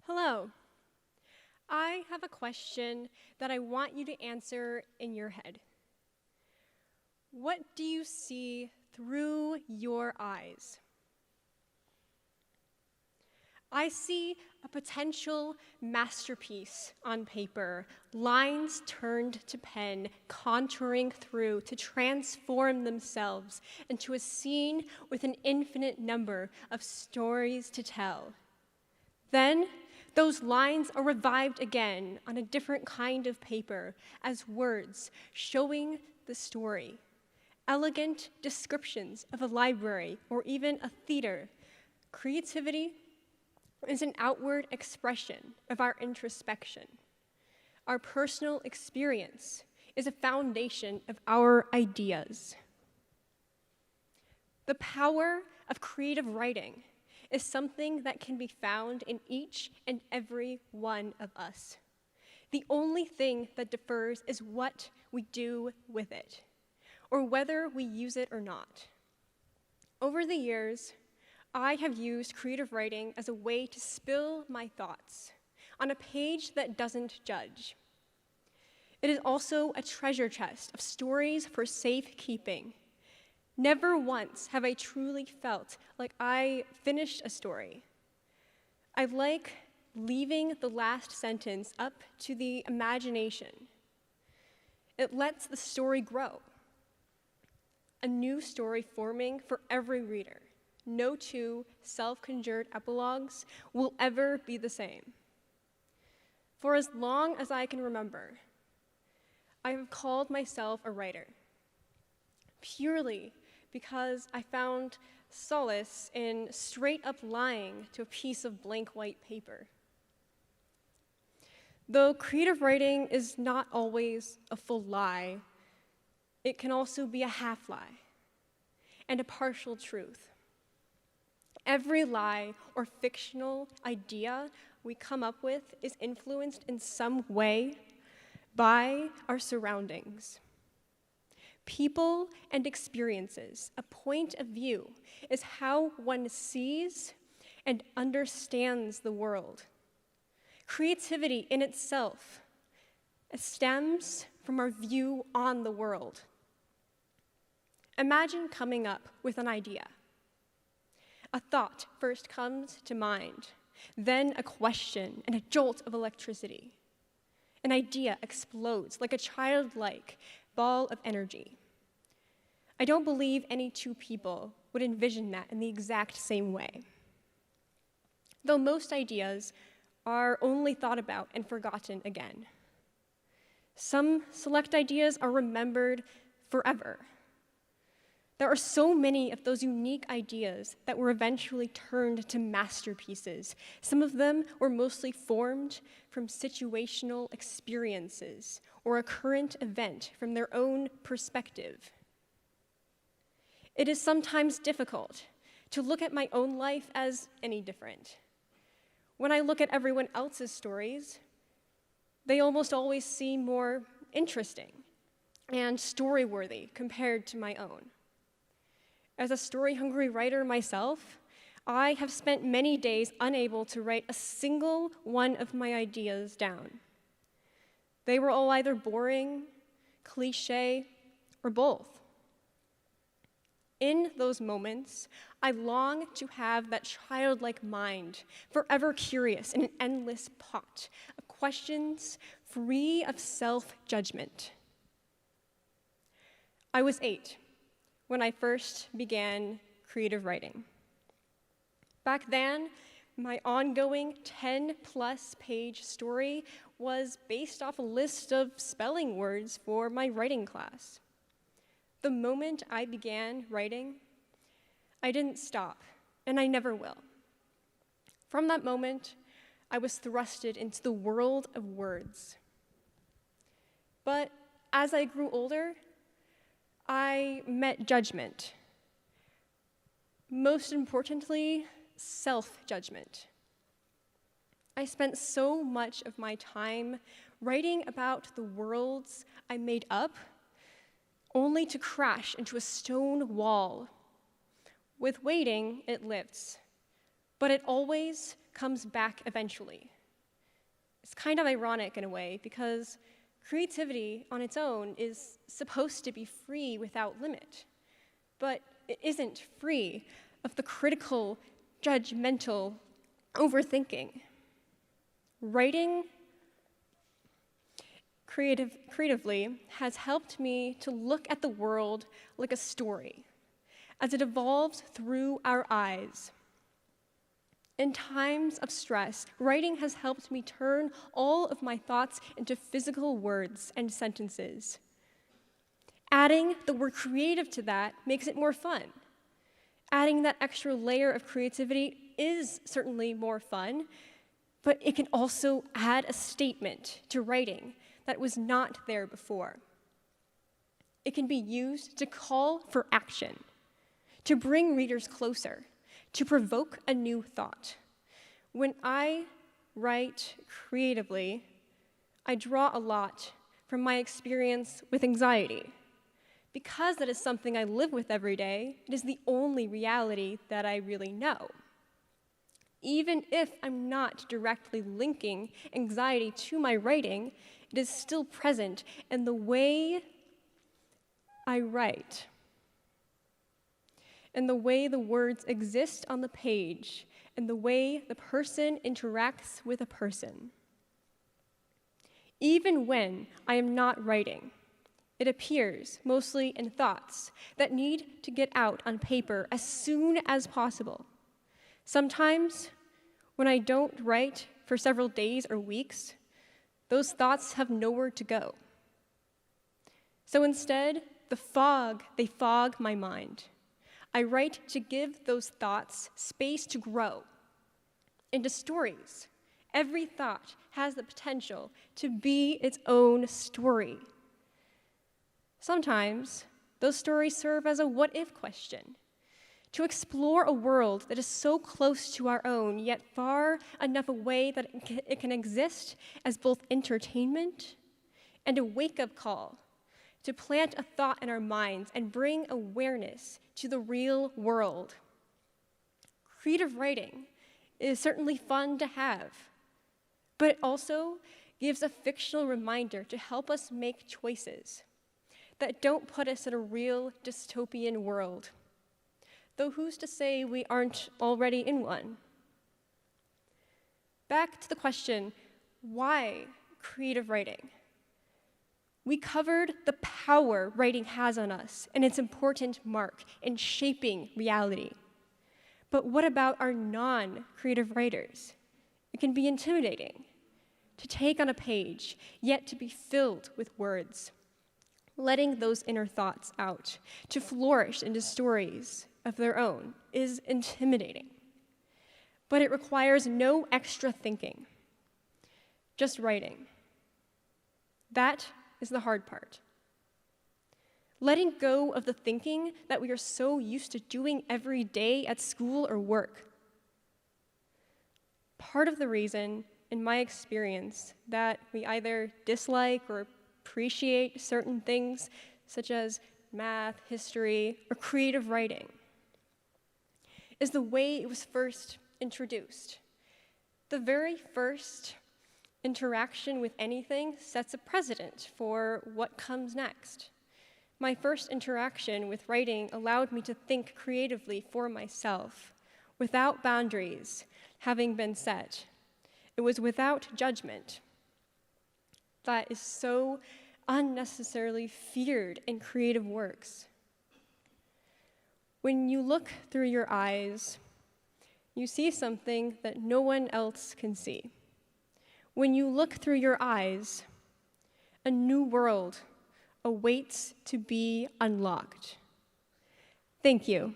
Hello. I have a question that I want you to answer in your head. What do you see through your eyes? I see a potential masterpiece on paper, lines turned to pen, contouring through to transform themselves into a scene with an infinite number of stories to tell. Then, those lines are revived again on a different kind of paper as words showing the story. Elegant descriptions of a library or even a theater. Creativity is an outward expression of our introspection. Our personal experience is a foundation of our ideas. The power of creative writing is something that can be found in each and every one of us. The only thing that differs is what we do with it, or whether we use it or not. Over the years, I have used creative writing as a way to spill my thoughts on a page that doesn't judge. It is also a treasure chest of stories for safekeeping. Never once have I truly felt like I finished a story. I like leaving the last sentence up to the imagination. It lets the story grow. A new story forming for every reader. No two self-conjured epilogues will ever be the same. For as long as I can remember, I have called myself a writer, purely because I found solace in straight up lying to a piece of blank white paper. Though creative writing is not always a full lie, it can also be a half lie and a partial truth. Every lie or fictional idea we come up with is influenced in some way by our surroundings. People and experiences, a point of view, is how one sees and understands the world. Creativity in itself stems from our view on the world. Imagine coming up with an idea. A thought first comes to mind, then a question and a jolt of electricity. An idea explodes like a childlike ball of energy. I don't believe any two people would envision that in the exact same way. Though most ideas are only thought about and forgotten again. Some select ideas are remembered forever. There are so many of those unique ideas that were eventually turned to masterpieces. Some of them were mostly formed from situational experiences or a current event from their own perspective. It is sometimes difficult to look at my own life as any different. When I look at everyone else's stories, they almost always seem more interesting and story-worthy compared to my own. As a story-hungry writer myself, I have spent many days unable to write a single one of my ideas down. They were all either boring, cliché, or both. In those moments, I long to have that childlike mind, forever curious in an endless pot of questions free of self-judgment. I was 8 when I first began creative writing. Back then, my ongoing 10-plus page story was based off a list of spelling words for my writing class. The moment I began writing, I didn't stop, and I never will. From that moment, I was thrusted into the world of words. But as I grew older, I met judgment. Most importantly, self-judgment. I spent so much of my time writing about the worlds I made up, only to crash into a stone wall. With waiting, it lifts, but it always comes back eventually, It's kind of ironic in a way, because creativity on its own is supposed to be free without limit, but it isn't free of the critical, judgmental overthinking. Writing creatively has helped me to look at the world like a story, as it evolves through our eyes. In times of stress, writing has helped me turn all of my thoughts into physical words and sentences. Adding the word creative to that makes it more fun. Adding that extra layer of creativity is certainly more fun, but it can also add a statement to writing that was not there before. It can be used to call for action, to bring readers closer, to provoke a new thought. When I write creatively, I draw a lot from my experience with anxiety. Because that is something I live with every day, it is the only reality that I really know. Even if I'm not directly linking anxiety to my writing, it is still present in the way I write, and the way the words exist on the page, and the way the person interacts with a person. Even when I am not writing, it appears mostly in thoughts that need to get out on paper as soon as possible. Sometimes, when I don't write for several days or weeks, those thoughts have nowhere to go. So instead, they fog my mind. I write to give those thoughts space to grow into stories. Every thought has the potential to be its own story. Sometimes, those stories serve as a what-if question, to explore a world that is so close to our own, yet far enough away that it can exist as both entertainment and a wake-up call, to plant a thought in our minds and bring awareness to the real world. Creative writing is certainly fun to have, but it also gives a fictional reminder to help us make choices that don't put us in a real dystopian world. Though who's to say we aren't already in one? Back to the question, why creative writing? We covered the power writing has on us and its important mark in shaping reality. But what about our non-creative writers? It can be intimidating to take on a page, yet to be filled with words, letting those inner thoughts out, to flourish into stories of their own is intimidating. But it requires no extra thinking, just writing. That is the hard part. Letting go of the thinking that we are so used to doing every day at school or work. Part of the reason, in my experience, that we either dislike or appreciate certain things, such as math, history, or creative writing, is the way it was first introduced. The very first interaction with anything sets a precedent for what comes next. My first interaction with writing allowed me to think creatively for myself, without boundaries having been set. It was without judgment. That is so unnecessarily feared in creative works. When you look through your eyes, you see something that no one else can see. When you look through your eyes, a new world awaits to be unlocked. Thank you.